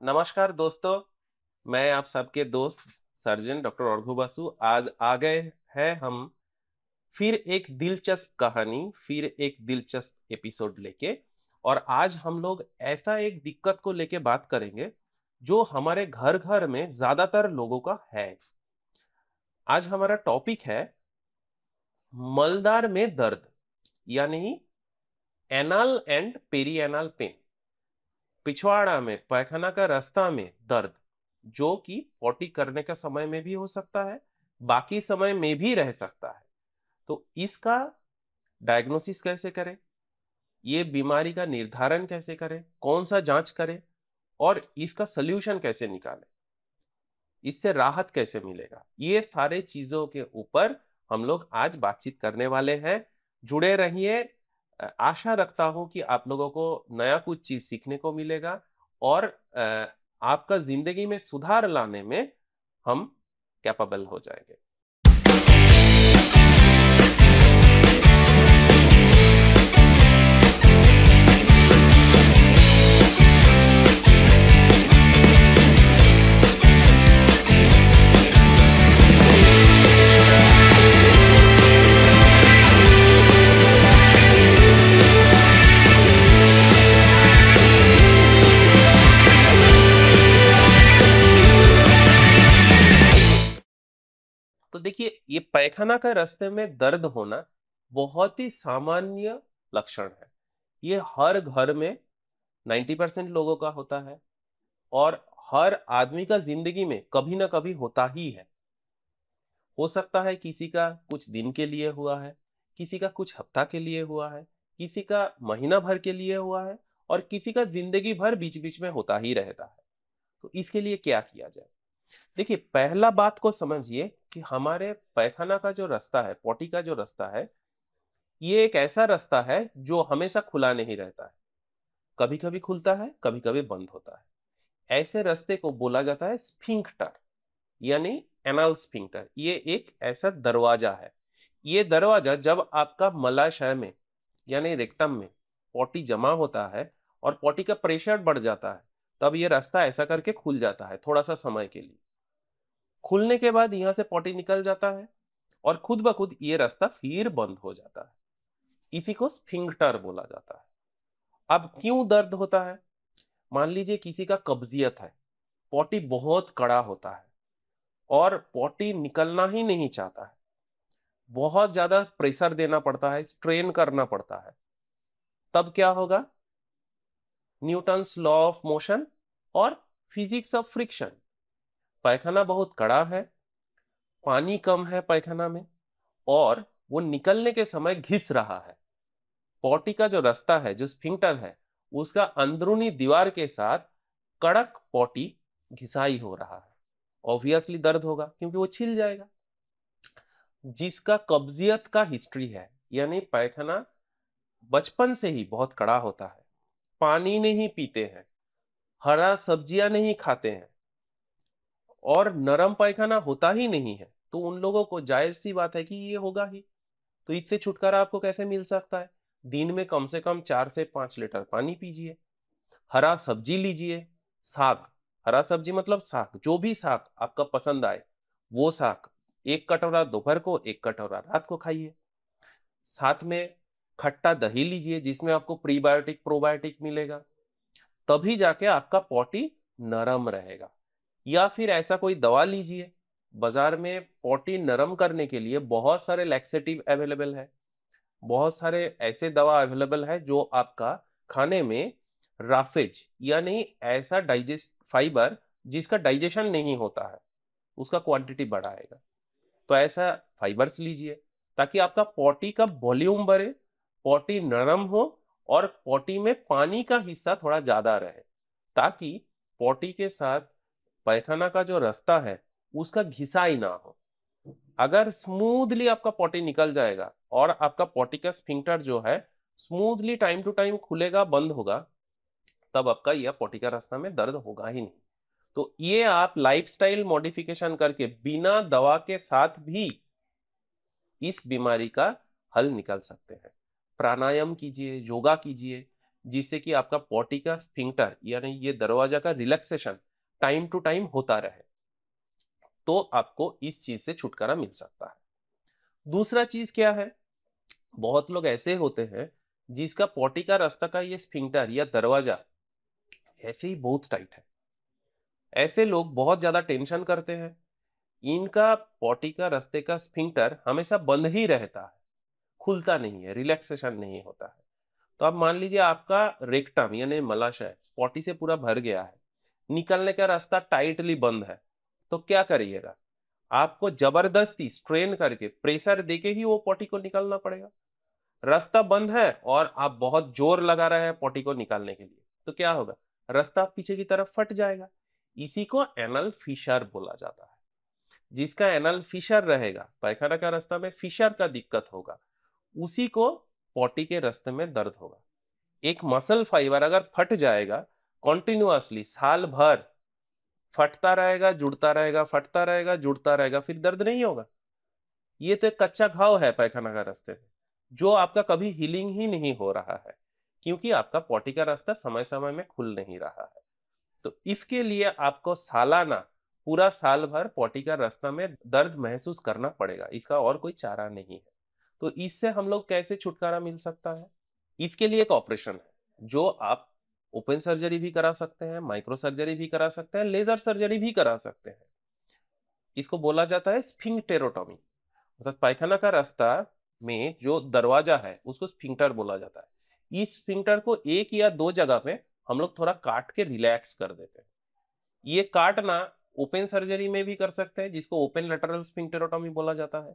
नमस्कार दोस्तों, मैं आप सबके दोस्त सर्जन डॉक्टर अर्घो बासु आज आ गए हैं हम फिर एक दिलचस्प कहानी, फिर एक दिलचस्प एपिसोड लेके। और आज हम लोग ऐसा एक दिक्कत को लेके बात करेंगे जो हमारे घर घर में ज्यादातर लोगों का है। आज हमारा टॉपिक है मलदार में दर्द, यानी एनाल एंड पेरिएनल पेन। पिछवाड़ा में, पैखाना का रास्ता में दर्द, जो कि पॉटी करने का समय में भी हो सकता है, बाकी समय में भी रह सकता है। तो इसका डायग्नोसिस कैसे करें, ये बीमारी का निर्धारण कैसे करें, कौन सा जांच करें और इसका सल्यूशन कैसे निकालें, इससे राहत कैसे मिलेगा, ये सारे चीजों के ऊपर हम लोग आज बातचीत करने वाले हैं। जुड़े रहिए। आशा रखता हूं कि आप लोगों को नया कुछ चीज सीखने को मिलेगा और आपका जिंदगी में सुधार लाने में हम कैपेबल हो जाएंगे। तो देखिए, ये पैखाना का रास्ते में दर्द होना बहुत ही सामान्य लक्षण है। ये हर घर में 90% लोगों का होता है और हर आदमी का जिंदगी में कभी ना कभी होता ही है। हो सकता है किसी का कुछ दिन के लिए हुआ है, किसी का कुछ हफ्ता के लिए हुआ है, किसी का महीना भर के लिए हुआ है और किसी का जिंदगी भर बीच बीच में होता ही रहता है। तो इसके लिए क्या किया जाए? देखिए, पहला बात को समझिए कि हमारे पैखाना का जो रास्ता है, पॉटी का जो रास्ता है, ये एक ऐसा रास्ता है जो हमेशा खुला नहीं रहता है। कभी कभी खुलता है, कभी कभी बंद होता है। ऐसे रास्ते को बोला जाता है स्फिंक्टर, यानी एनल स्फिंक्टर। ये एक ऐसा दरवाजा है। ये दरवाजा जब आपका मलाशय में, यानी रेक्टम में पॉटी जमा होता है और पॉटी का प्रेशर बढ़ जाता है, तब ये रास्ता ऐसा करके खुल जाता है थोड़ा सा समय के लिए। खुलने के बाद यहां से पॉटी निकल जाता है और खुद ब खुद ये रास्ता फिर बंद हो जाता है। इसी को स्फिंक्टर बोला जाता है। अब क्यों दर्द होता है? मान लीजिए किसी का कब्जियत है, पॉटी बहुत कड़ा होता है और पॉटी निकलना ही नहीं चाहता है, बहुत ज्यादा प्रेशर देना पड़ता है, स्ट्रेन करना पड़ता है। तब क्या होगा? न्यूटन्स लॉ ऑफ मोशन और फिजिक्स ऑफ फ्रिक्शन। पैखाना बहुत कड़ा है, पानी कम है पैखाना में और वो निकलने के समय घिस रहा है। पॉटी का जो रास्ता है, जो स्फिंक्टर है, उसका अंदरूनी दीवार के साथ कड़क पॉटी घिसाई हो रहा है। ऑब्वियसली दर्द होगा क्योंकि वो छिल जाएगा। जिसका कब्जियत का हिस्ट्री है, यानी पैखाना बचपन से ही बहुत कड़ा होता है, पानी नहीं पीते हैं, हरा सब्जियां नहीं खाते हैं और नरम पैखाना होता ही नहीं है, तो उन लोगों को जायज सी बात है कि ये होगा ही। तो इससे छुटकारा आपको कैसे मिल सकता है? दिन में कम से कम 4 से 5 लीटर पानी पीजिए, हरा सब्जी लीजिए, साग, हरा सब्जी मतलब साग, जो भी साग आपका पसंद आए वो साग, एक कटोरा दोपहर को, एक कटोरा रात को खाइए। साथ में खट्टा दही लीजिए जिसमें आपको प्रीबायोटिक प्रोबायोटिक मिलेगा, तभी जाके आपका पॉटी नरम रहेगा। या फिर ऐसा कोई दवा लीजिए। बाजार में पॉटी नरम करने के लिए बहुत सारे लैक्सेटिव अवेलेबल है, बहुत सारे ऐसे दवा अवेलेबल है जो आपका खाने में राफेज, यानी ऐसा डाइजेस्ट फाइबर जिसका डाइजेशन नहीं होता है, उसका क्वांटिटी बढ़ाएगा। तो ऐसा फाइबर्स लीजिए ताकि आपका पॉटी का वॉल्यूम बढ़े, पॉटी नरम हो और पॉटी में पानी का हिस्सा थोड़ा ज्यादा रहे, ताकि पॉटी के साथ पैखाना का जो रास्ता है उसका घिसाई ना हो। अगर स्मूथली आपका पॉटी निकल जाएगा और आपका पॉटी का स्फिंक्टर जो है स्मूथली टाइम टू टाइम खुलेगा, बंद होगा, तब आपका यह पॉटी का रास्ता में दर्द होगा ही नहीं। तो ये आप लाइफस्टाइल मॉडिफिकेशन करके बिना दवा के साथ भी इस बीमारी का हल निकाल सकते हैं। प्राणायाम कीजिए, योगा कीजिए, जिससे कि आपका पॉटी का स्फिंक्टर यानी ये दरवाजा का रिलैक्सेशन टाइम टू टाइम होता रहे, तो आपको इस चीज से छुटकारा मिल सकता है। दूसरा चीज क्या है, बहुत लोग ऐसे होते हैं जिसका पॉटी का रास्ता का ये स्फिंक्टर या दरवाजा ऐसे ही बहुत टाइट है। ऐसे लोग बहुत ज्यादा टेंशन करते हैं, इनका पॉटी का रास्ते का स्फिंक्टर हमेशा बंद ही रहता है, खुलता नहीं है, रिलैक्सेशन नहीं होता है। तो आप मान लीजिए आपका रेक्टम यानी मलाशय पॉटी से पूरा भर गया है, निकलने का रास्ता टाइटली बंद है, तो क्या करिएगा, आपको जबरदस्ती स्ट्रेन करके प्रेशर देके ही वो पॉटी को निकालना पड़ेगा। रास्ता बंद है और आप बहुत जोर लगा रहे हैं पॉटी को निकालने के लिए, तो क्या होगा, रास्ता पीछे की तरफ फट जाएगा। इसी को एनल फिशर बोला जाता है। जिसका एनल फिशर रहेगा, पायखाना का रास्ता में फिशर का दिक्कत होगा, उसी को पॉटी के रास्ते में दर्द होगा। एक मसल फाइबर अगर फट जाएगा कॉन्टिन्यूअसली साल भर फटता रहेगा, जुड़ता रहेगा, फटता रहेगा, जुड़ता रहेगा, फिर दर्द नहीं होगा। ये तो एक कच्चा घाव है पायखाना का रास्ते में, जो आपका कभी हीलिंग ही नहीं हो रहा है, क्योंकि आपका पॉटी का रास्ता समय समय में खुल नहीं रहा है। तो इसके लिए आपको सालाना पूरा साल भर पॉटी का रास्ता में दर्द महसूस करना पड़ेगा, इसका और कोई चारा नहीं है। तो इससे हम लोग कैसे छुटकारा मिल सकता है, इसके लिए एक ऑपरेशन है जो आप ओपन सर्जरी भी करा सकते हैं, माइक्रो सर्जरी भी करा सकते हैं, लेजर सर्जरी भी करा सकते हैं। इसको बोला जाता है स्फिंक्टेरोटॉमी, अर्थात पायखाना का रास्ता में जो दरवाजा है उसको स्फिंक्टर बोला जाता है। इस स्फिंक्टर को एक या दो जगह पे हम लोग थोड़ा काट के रिलैक्स कर देते हैं। ये काटना ओपन सर्जरी में भी कर सकते हैं, जिसको ओपन लेटरल स्फिंक्टेरोटॉमी बोला जाता है।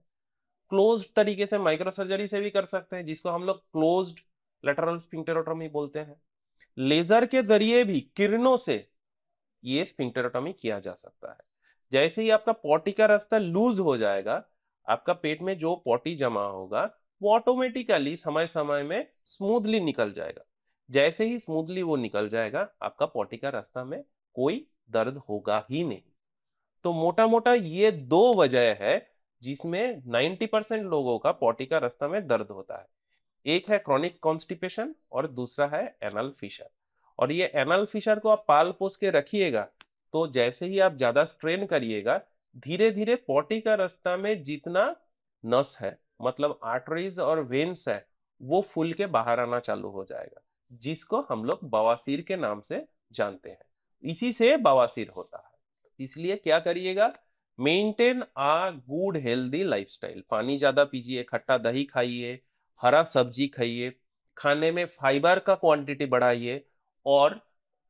क्लोज्ड तरीके से माइक्रो सर्जरी से भी कर सकते हैं, जिसको हम लोग क्लोज्ड लेटरल स्फिंक्टेरोटॉमी बोलते हैं। लेजर के जरिए भी किरणों से ये स्फिंक्टेरोटॉमी किया जा सकता है। जैसे ही आपका पॉटी का रास्ता लूज हो जाएगा, आपका पेट में जो पॉटी जमा होगा वो ऑटोमेटिकली समय समय में स्मूथली निकल जाएगा। जैसे ही स्मूथली वो निकल जाएगा, आपका पॉटी का रास्ता में कोई दर्द होगा ही नहीं। तो मोटा मोटा ये दो वजह है जिसमें 90% लोगों का पॉटी का रास्ता में दर्द होता है। एक है क्रॉनिक कॉन्स्टिपेशन और दूसरा है एनल फिशर। और ये एनल फिशर को आप पाल पोस के रखिएगा, तो जैसे ही आप ज्यादा स्ट्रेन करिएगा, धीरे धीरे पॉटी का रास्ता में जितना नस है, मतलब आर्टरीज और वेन्स है, वो फूल के बाहर आना चालू हो जाएगा, जिसको हम लोग बवासीर के नाम से जानते हैं। इसी से बवासीर होता है। इसलिए क्या करिएगा, मेंटेन आ गुड हेल्दी लाइफस्टाइल। पानी ज्यादा पीजिए, खट्टा दही खाइए, हरा सब्जी खाइए, खाने में फाइबर का क्वांटिटी बढ़ाइए और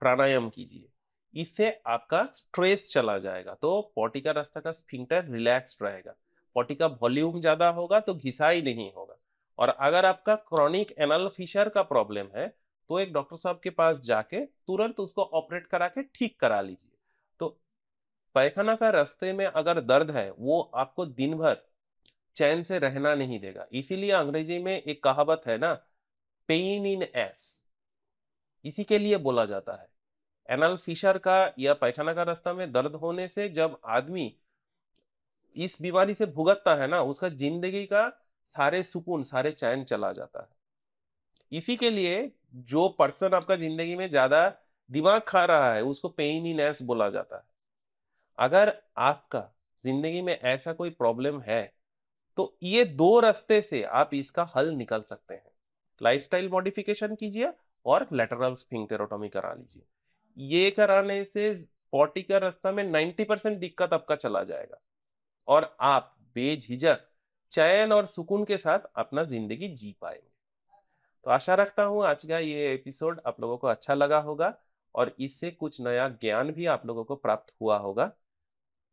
प्राणायाम कीजिए। इससे आपका स्ट्रेस चला जाएगा, तो पॉटी का रास्ता का स्फिंक्टर रिलैक्स्ड रहेगा। पॉटी का वॉल्यूम ज्यादा होगा तो घिसाई नहीं होगा। और अगर आपका क्रॉनिक एनल फिशर का प्रॉब्लम है, तो एक डॉक्टर साहब के पास जाके तुरंत उसको ऑपरेट करा के ठीक करा लीजिए। तो पायखाना का रास्ते में अगर दर्द है, वो आपको दिन भर चैन से रहना नहीं देगा। इसीलिए अंग्रेजी में एक कहावत है ना, पेन इन एस, इसी के लिए बोला जाता है। एनल फिशर का या पायखाना का रास्ता में दर्द होने से जब आदमी इस बीमारी से भुगतता है ना, उसका जिंदगी का सारे सुकून, सारे चैन चला जाता है। इसी के लिए जो पर्सन आपका जिंदगी में ज्यादा दिमाग खा रहा है, उसको पेन इन एस बोला जाता है। अगर आपका जिंदगी में ऐसा कोई प्रॉब्लम है, तो ये दो रास्ते से आप इसका हल निकल सकते हैं। लाइफस्टाइल मॉडिफिकेशन कीजिए और लेटरल स्फिंक्टेरोटॉमी करा लीजिए। ये कराने से पॉटी का रास्ता में 90% दिक्कत आपका चला जाएगा और आप बेझिझक चैन और सुकून के साथ अपना जिंदगी जी पाएंगे। तो आशा रखता हूँ आज का ये एपिसोड आप लोगों को अच्छा लगा होगा और इससे कुछ नया ज्ञान भी आप लोगों को प्राप्त हुआ होगा।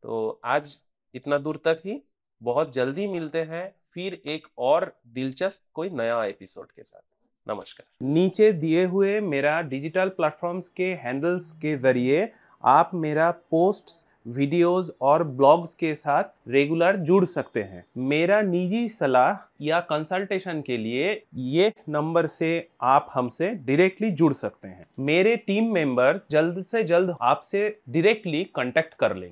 तो आज इतना दूर तक ही, बहुत जल्दी मिलते हैं फिर एक और दिलचस्प कोई नया एपिसोड के साथ। नमस्कार। नीचे दिए हुए मेरा डिजिटल प्लेटफॉर्म्स के हैंडल्स के जरिए आप मेरा पोस्ट्स, वीडियोस और ब्लॉग्स के साथ रेगुलर जुड़ सकते हैं। मेरा निजी सलाह या कंसल्टेशन के लिए ये नंबर से आप हमसे डायरेक्टली जुड़ सकते हैं। मेरे टीम मेंबर्स जल्द से जल्द आपसे डायरेक्टली कांटेक्ट कर लेंगे।